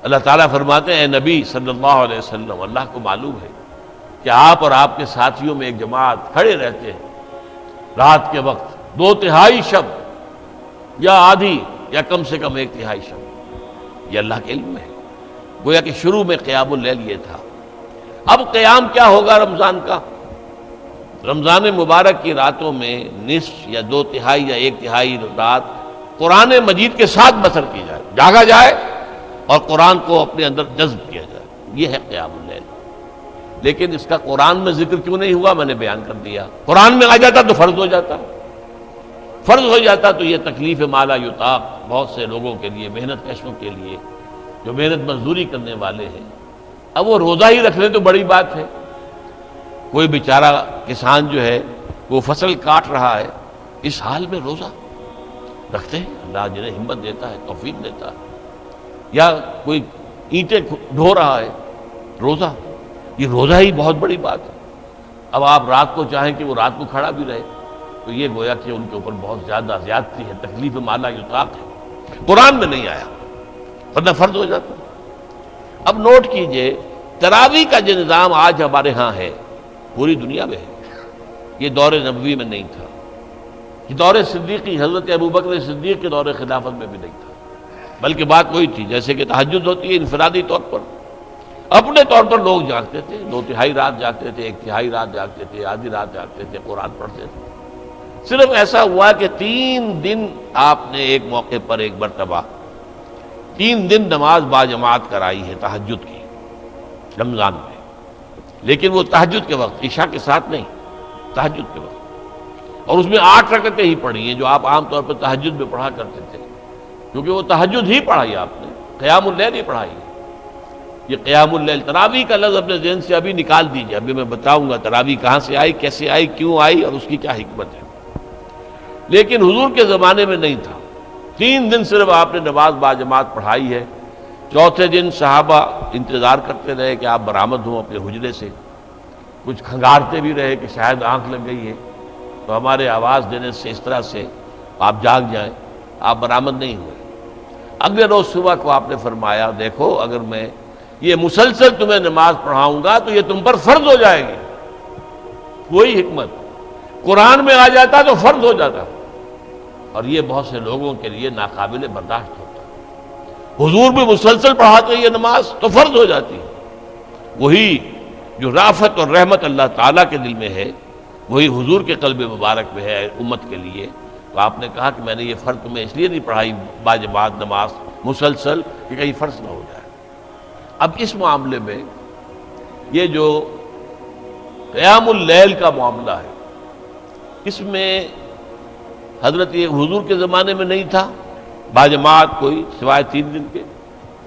اللہ تعالیٰ فرماتے ہیں اے نبی صلی اللہ علیہ وسلم، اللہ کو معلوم ہے کہ آپ اور آپ کے ساتھیوں میں ایک جماعت کھڑے رہتے ہیں رات کے وقت 2/3 شب یا آدھی یا کم سے کم 1/3 شب، یہ اللہ کے علم میں ہے۔ گویا کہ شروع میں قیام اللیل یہ تھا۔ اب قیام کیا ہوگا رمضان کا؟ رمضان مبارک کی راتوں میں نصف یا 2/3 یا 1/3 رات قرآن مجید کے ساتھ بسر کی جائے، جاگا جائے اور قرآن کو اپنے اندر جذب کیا جائے، یہ ہے قیام اللیل۔ لیکن اس کا قرآن میں ذکر کیوں نہیں ہوا؟ میں نے بیان کر دیا، قرآن میں آ جاتا تو فرض ہو جاتا، فرض ہو جاتا تو یہ تکلیف مالا یطاق بہت سے لوگوں کے لیے، محنت کشوں کے لیے جو محنت مزدوری کرنے والے ہیں، اب وہ روزہ ہی رکھ لیں تو بڑی بات ہے۔ کوئی بیچارہ کسان جو ہے وہ فصل کاٹ رہا ہے، اس حال میں روزہ رکھتے ہیں، اللہ جنہیں ہمت دیتا ہے، توفیق دیتا ہے۔ یا کوئی اینٹیں ڈھو رہا ہے، روزہ، یہ روزہ ہی بہت بڑی بات ہے۔ اب آپ رات کو چاہیں کہ وہ رات کو کھڑا بھی رہے تو یہ گویا کہ ان کے اوپر بہت زیادہ زیادتی ہے، تکلیف مالا یطاق ہے، قرآن میں نہیں آیا ورنہ فرض ہو جاتا۔ اب نوٹ کیجئے، تراویح کا جو نظام آج ہمارے ہاں ہے پوری دنیا میں ہے، یہ دور نبوی میں نہیں تھا، یہ دور صدیقی حضرت ابوبکر صدیق کے دور خلافت میں بھی نہیں تھا، بلکہ بات وہی تھی جیسے کہ تہجد ہوتی ہے انفرادی طور پر، اپنے طور پر لوگ جاگتے تھے، 2/3 رات جاگتے تھے، 1/3 رات جاگتے تھے، آدھی رات جاگتے تھے، قرآن پڑھتے تھے۔ صرف ایسا ہوا کہ 3 دن آپ نے ایک موقع پر ایک مرتبہ 3 دن نماز باجماعت کرائی ہے تہجد کی رمضان میں، لیکن وہ تہجد کے وقت، عشاء کے ساتھ نہیں، تہجد کے وقت، اور اس میں 8 رکعتیں ہی پڑھی ہیں جو آپ عام طور پر تہجد میں پڑھا کرتے تھے، کیونکہ وہ تہجد ہی پڑھائی آپ نے، قیام اللیل ہی پڑھائی۔ یہ قیام اللیل، تراویح کا لفظ اپنے ذہن سے ابھی نکال دیجئے، ابھی میں بتاؤں گا تراویح کہاں سے آئی، کیسے آئی، کیوں آئی اور اس کی کیا حکمت ہے۔ لیکن حضور کے زمانے میں نہیں تھا، 3 دن صرف آپ نے نماز باجماعت پڑھائی ہے۔ چوتھے دن صحابہ انتظار کرتے رہے کہ آپ برآمد ہوں اپنے حجرے سے، کچھ کھنگارتے بھی رہے کہ شاید آنکھ لگ گئی ہے تو ہمارے آواز دینے سے اس طرح سے آپ جاگ جائیں، آپ برآمد نہیں ہوئے۔ اگلے روز صبح کو آپ نے فرمایا دیکھو اگر میں یہ مسلسل تمہیں نماز پڑھاؤں گا تو یہ تم پر فرض ہو جائے گی۔ وہی حکمت، قرآن میں آ جاتا تو فرض ہو جاتا، اور یہ بہت سے لوگوں کے لیے ناقابل برداشت ہوتا۔ حضور بھی مسلسل پڑھاتے یہ نماز تو فرض ہو جاتی، وہی جو رافت اور رحمت اللہ تعالیٰ کے دل میں ہے وہی حضور کے قلب مبارک میں ہے امت کے لیے۔ تو آپ نے کہا کہ میں نے یہ فرض تمہیں اس لیے نہیں پڑھائی باجماعت نماز مسلسل کہ کہیں فرض نہ ہو جائے۔ اب اس معاملے میں یہ جو قیام اللیل کا معاملہ ہے، اس میں حضرت حضور کے زمانے میں نہیں تھا باجماعت کوئی سوائے 3 دن کے،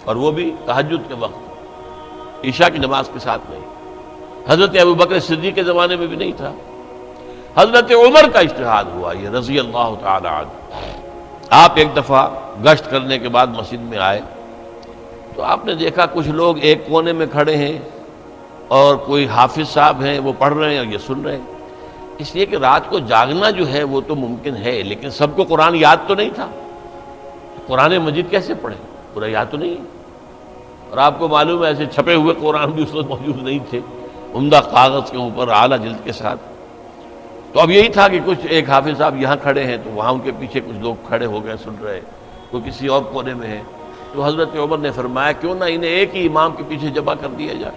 اور وہ بھی تہجد کے وقت، عشاء کی نماز کے ساتھ نہیں۔ حضرت ابوبکر صدیق کے زمانے میں بھی نہیں تھا۔ حضرت عمر کا اجتہاد ہوا یہ رضی اللہ تعالی عنہ۔ آپ ایک دفعہ گشت کرنے کے بعد مسجد میں آئے تو آپ نے دیکھا کچھ لوگ ایک کونے میں کھڑے ہیں اور کوئی حافظ صاحب ہیں وہ پڑھ رہے ہیں اور یہ سن رہے ہیں، اس لیے کہ رات کو جاگنا جو ہے وہ تو ممکن ہے، لیکن سب کو قرآن یاد تو نہیں تھا، قرآن مجید کیسے پڑھیں، پورا یاد تو نہیں ہے۔ اور آپ کو معلوم ہے ایسے چھپے ہوئے قرآن بھی اس وقت موجود نہیں تھے، عمدہ کاغذ کے اوپر اعلیٰ جلد کے ساتھ۔ تو اب یہی تھا کہ کچھ ایک حافظ صاحب یہاں کھڑے ہیں تو وہاں ان کے پیچھے کچھ لوگ کھڑے ہو گئے سن رہے، کوئی کسی اور کونے میں ہے، تو حضرت عمر نے فرمایا کیوں نہ انہیں ایک ہی امام کے پیچھے جمع کر دیا جائے۔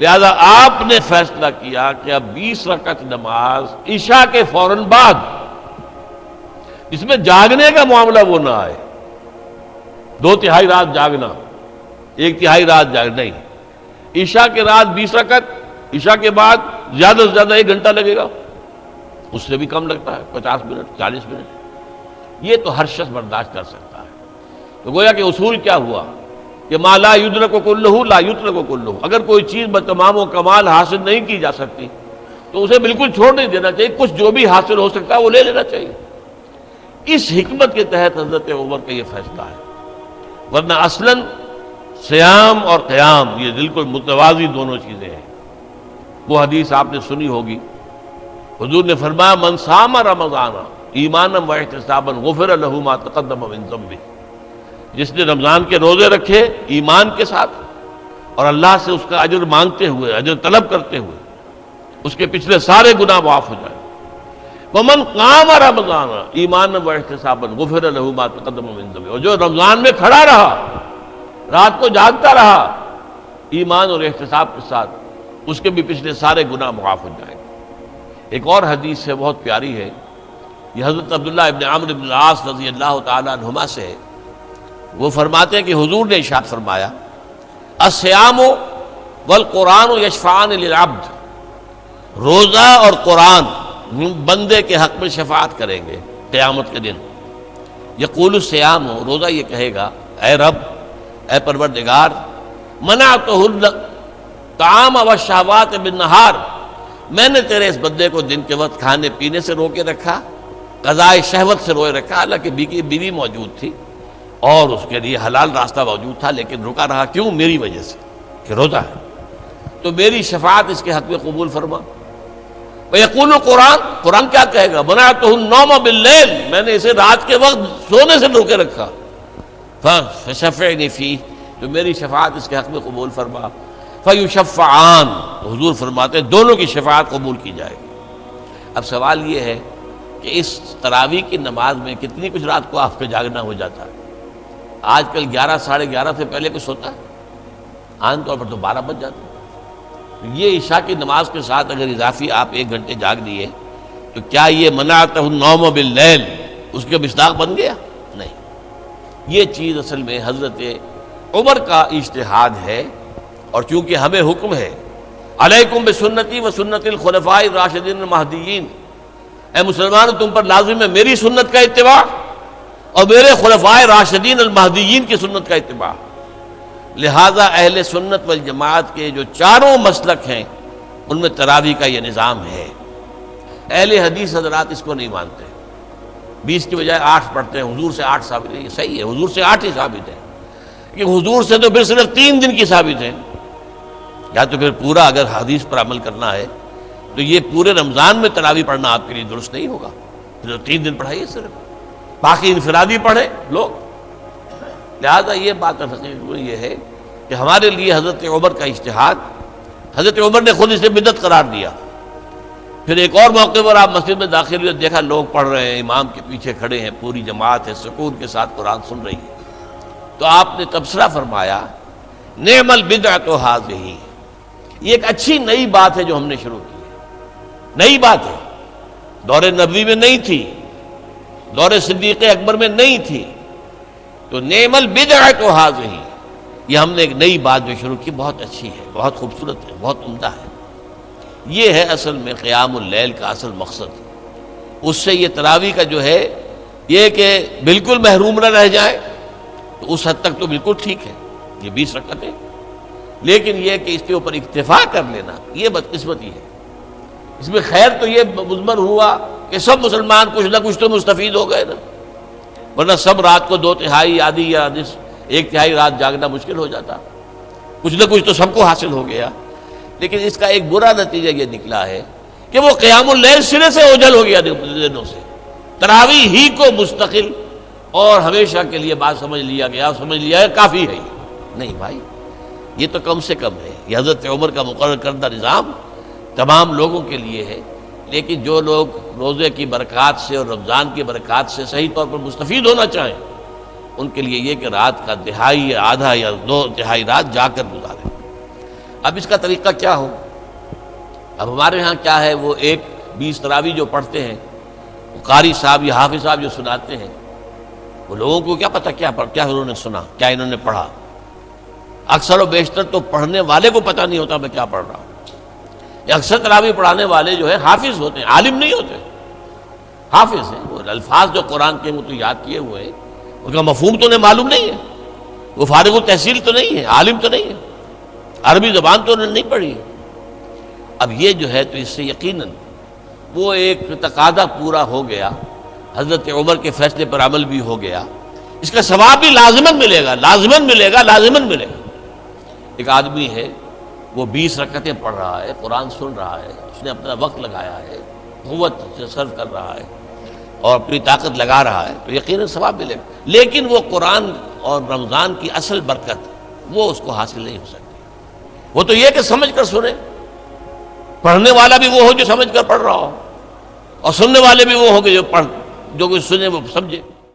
لہذا آپ نے فیصلہ کیا کہ اب 20 رکعت نماز عشاء کے فوراً بعد، اس میں جاگنے کا معاملہ وہ نہ آئے، 2/3 رات جاگنا، 1/3 رات جاگنا نہیں، عشاء کے رات 20 رکعت، عشاء کے بعد زیادہ سے زیادہ 1 گھنٹہ لگے گا، اس سے بھی کم لگتا ہے 50 منٹ 40 منٹ، یہ تو ہر شخص برداشت کر سکتا ہے۔ تو گویا کہ اصول کیا ہوا کہ ما لا یدرک کلہ لا یترک کلہ، اگر کوئی چیز بتمام و کمال حاصل نہیں کی جا سکتی تو اسے بالکل چھوڑ نہیں دینا چاہیے، کچھ جو بھی حاصل ہو سکتا ہے وہ لے لینا چاہیے۔ اس حکمت کے تحت حضرت عمر کا یہ فیصلہ ہے، ورنہ اصلاً صیام اور قیام یہ بالکل متوازی دونوں چیزیں ہیں۔ وہ حدیث آپ نے سنی ہوگی، حضور نے فرمایا من صام رمضان ایمانا و احتسابا غفر له ما تقدم من ذنبه، جس نے رمضان کے روزے رکھے ایمان کے ساتھ اور اللہ سے اس کا اجر مانگتے ہوئے، اجر طلب کرتے ہوئے، اس کے پچھلے سارے گناہ معاف ہو جائیں۔ وَمَنْ قَامَ رَمَضَانَ ایمانا وَاحْتِسَابًا غُفِرَ لَهُ مَا تَقَدَّمَ مِنْ ذَنبِهِ، اور جو رمضان میں کھڑا رہا، رات کو جاگتا رہا ایمان اور احتساب کے ساتھ، اس کے بھی پچھلے سارے گناہ معاف ہو جائیں۔ ایک اور حدیث ہے، بہت پیاری ہے، یہ حضرت عبداللہ ابن عمرو بن العاص رضی اللہ تعالیٰ عنہما سے ہے۔ وہ فرماتے ہیں کہ حضور نے ارشاد فرمایا الصیام والقرآن یشفعان للعبد، روزہ اور قرآن بندے کے حق میں شفاعت کریں گے قیامت کے دن۔ یقول الصیام، روزہ یہ کہے گا اے رب، اے پروردگار، منعتہ الطعام والشہوات بالنہار، میں نے تیرے اس بندے کو دن کے وقت کھانے پینے سے روکے رکھا، قضاء شہوت سے روکے رکھا، حالانکہ بیوی موجود تھی اور اس کے لیے حلال راستہ موجود تھا، لیکن رکا رہا، کیوں؟ میری وجہ سے کہ روزہ ہے، تو میری شفاعت اس کے حق میں قبول فرما۔ وَيَقُولُ القرآن، قرآن کیا کہے گا؟ مَنَعْتُهُ النَّوْمَ بِاللَّيْلِ، میں نے اسے رات کے وقت سونے سے روکے رکھا، فَشَفِّعْنِي فِيهِ، تو میری شفاعت اس کے حق میں قبول فرما۔ فَيُشَفَّعَانِ، حضور فرماتے ہیں دونوں کی شفاعت قبول کی جائے گی۔ اب سوال یہ ہے کہ اس تراویح کی نماز میں کتنی کچھ رات کو آپ کا جاگنا ہو جاتا ہے؟ آج کل 11 ساڑھے 11 سے پہلے کچھ ہوتا ہے؟ عام طور پر تو 12 بج جاتے ہیں۔ یہ عشاء کی نماز کے ساتھ اگر اضافی آپ 1 گھنٹے جاگ دیے تو کیا یہ منعتہ النوم باللیل اس کے مصداق بن گیا؟ نہیں، یہ چیز اصل میں حضرت عمر کا اجتہاد ہے، اور چونکہ ہمیں حکم ہے علیکم بسنتی و سنت الخلفاء الراشدین المہدیین، اے مسلمانوں تم پر لازم ہے میری سنت کا اتباع اور میرے خلفائے راشدین المہدیین کی سنت کا اتباع۔ لہذا اہل سنت والجماعت کے جو چاروں مسلک ہیں ان میں تراویح کا یہ نظام ہے۔ اہل حدیث حضرات اس کو نہیں مانتے، 20 کی بجائے 8 پڑھتے ہیں، حضور سے 8 ثابت ہے، یہ صحیح ہے، حضور سے 8 ہی ثابت ہے، کہ حضور سے تو پھر صرف 3 دن کی ثابت ہے، یا تو پھر پورا اگر حدیث پر عمل کرنا ہے تو یہ پورے رمضان میں تراویح پڑھنا آپ کے لیے درست نہیں ہوگا، پھر 3 دن پڑھائیے صرف، باقی انفرادی پڑھیں لوگ۔ لہذا یہ بات حقیقت یہ ہے کہ ہمارے لیے حضرت عمر کا اجتہاد، حضرت عمر نے خود اسے بدعت قرار دیا۔ پھر ایک اور موقع پر آپ مسجد میں داخل ہوئے، دیکھا لوگ پڑھ رہے ہیں، امام کے پیچھے کھڑے ہیں، پوری جماعت ہے، سکون کے ساتھ قرآن سن رہی ہے، تو آپ نے تبصرہ فرمایا نعم البدعۃ ھذہ، یہ ایک اچھی نئی بات ہے جو ہم نے شروع کی ہے، نئی بات ہے، دور نبوی میں نہیں تھی، دور صدیق اکبر میں نہیں تھی، تو نعم البدعۃ ھذہ، یہ ہم نے ایک نئی بات جو شروع کی، بہت اچھی ہے، بہت خوبصورت ہے، بہت عمدہ ہے۔ یہ ہے اصل میں قیام اللیل کا اصل مقصد۔ اس سے یہ تراویح کا جو ہے یہ کہ بالکل محروم نہ رہ جائے، تو اس حد تک تو بالکل ٹھیک ہے، یہ 20 رکعتیں، لیکن یہ کہ اس کے اوپر اکتفا کر لینا یہ بدقسمتی ہے۔ اس میں خیر تو یہ مضمر ہوا کہ سب مسلمان کچھ نہ کچھ تو مستفید ہو گئے نا، ورنہ سب رات کو 2/3 آدھی یا 1/3 رات جاگنا مشکل ہو جاتا، کچھ نہ کچھ تو سب کو حاصل ہو گیا۔ لیکن اس کا ایک برا نتیجہ یہ نکلا ہے کہ وہ قیام اللیل سرے سے اوجھل ہو گیا دنوں سے، تراویح ہی کو مستقل اور ہمیشہ کے لیے بات سمجھ لیا گیا، سمجھ لیا ہے کافی ہے۔ نہیں بھائی، یہ تو کم سے کم ہے، یہ حضرت عمر کا مقرر کردہ نظام تمام لوگوں کے لیے ہے، لیکن جو لوگ روزے کی برکات سے اور رمضان کی برکات سے صحیح طور پر مستفید ہونا چاہیں ان کے لیے یہ کہ رات کا تہائی یا آدھا یا 2/3 رات جا کر گزاریں۔ اب اس کا طریقہ کیا ہو؟ اب ہمارے ہاں کیا ہے، وہ 20 تراویح جو پڑھتے ہیں، وہ قاری صاحب یا حافظ صاحب جو سناتے ہیں، وہ لوگوں کو کیا پتہ کیا انہوں نے سنا، کیا انہوں نے پڑھا۔ اکثر و بیشتر تو پڑھنے والے کو پتہ نہیں ہوتا میں کیا پڑھ رہا ہوں۔ اکثر تراویح پڑھانے والے جو ہے حافظ ہوتے ہیں، عالم نہیں ہوتے، حافظ ہیں، وہ الفاظ جو قرآن کے وہ تو یاد کیے ہوئے ہیں، ان کا مفہوم تو انہیں معلوم نہیں ہے، وہ فارغ التحصیل تو نہیں ہے، عالم تو نہیں ہے، عربی زبان تو انہوں نے نہیں پڑھی ہے۔ اب یہ جو ہے تو اس سے یقیناً وہ ایک تقاضا پورا ہو گیا، حضرت عمر کے فیصلے پر عمل بھی ہو گیا، اس کا ثواب بھی لازماً ملے گا، لازماً ملے گا، لازماً ملے گا۔ ایک آدمی ہے وہ 20 رکعتیں پڑھ رہا ہے، قرآن سن رہا ہے، اس نے اپنا وقت لگایا ہے، قوت سے صرف کر رہا ہے، اور اپنی طاقت لگا رہا ہے تو یقیناً ثواب ملے گا، لیکن وہ قرآن اور رمضان کی اصل برکت وہ اس کو حاصل نہیں ہو سکتی۔ وہ تو یہ کہ سمجھ کر سنے، پڑھنے والا بھی وہ ہو جو سمجھ کر پڑھ رہا ہو، اور سننے والے بھی وہ ہو کہ جو کچھ سنے وہ سمجھے۔